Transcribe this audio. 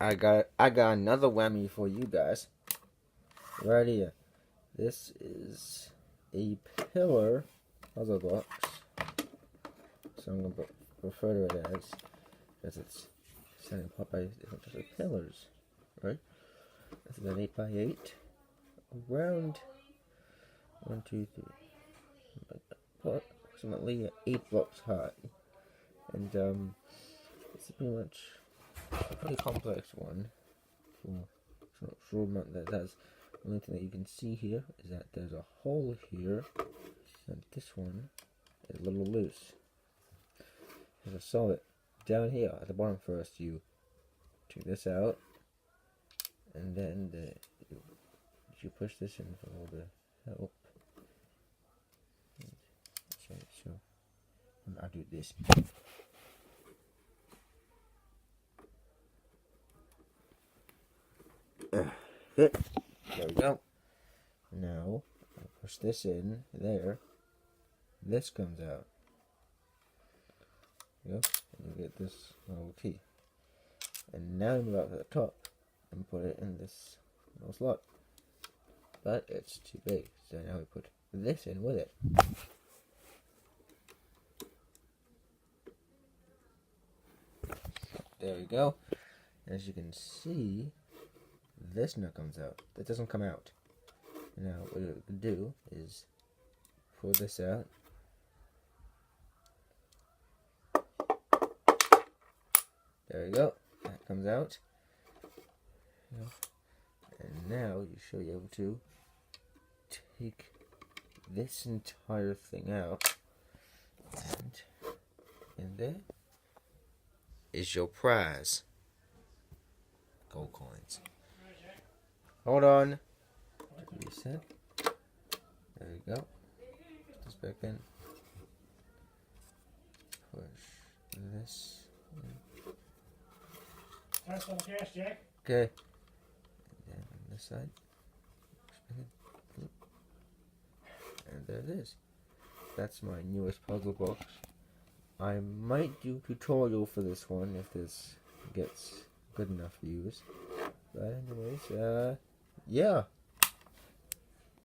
I got another whammy for you guys. Right here. This is a pillar puzzle box. So I'm gonna refer to it as, because it's setting apart by different types of pillars, right? This is an 8x8, around 1, 2, 3, approximately 8 blocks high, and it's pretty much a pretty complex one. For that does. The only thing that you can see here is that there's a hole here, and this one is a little loose. There's a solid down here at the bottom. First, you take this out, and then you push this in for a little bit of help. So I'll do this. Good. There we go. Now I push this in there. This comes out. Yep, and you get this little key. And now move out to the top and put it in this little slot. But it's too big, so now we put this in with it. There we go. As you can see, this now comes out. That doesn't come out. Now what we can do is pull this out. There we go. That comes out. And now you should be able to take this entire thing out. And in there is your prize. Gold coins. Hold on. Reset. There we go. Put this back in. Push this in. That's on the gas, Jack. Okay. And then on this side. And there it is. That's my newest puzzle box. I might do a tutorial for this one if this gets good enough views. But anyways, yeah.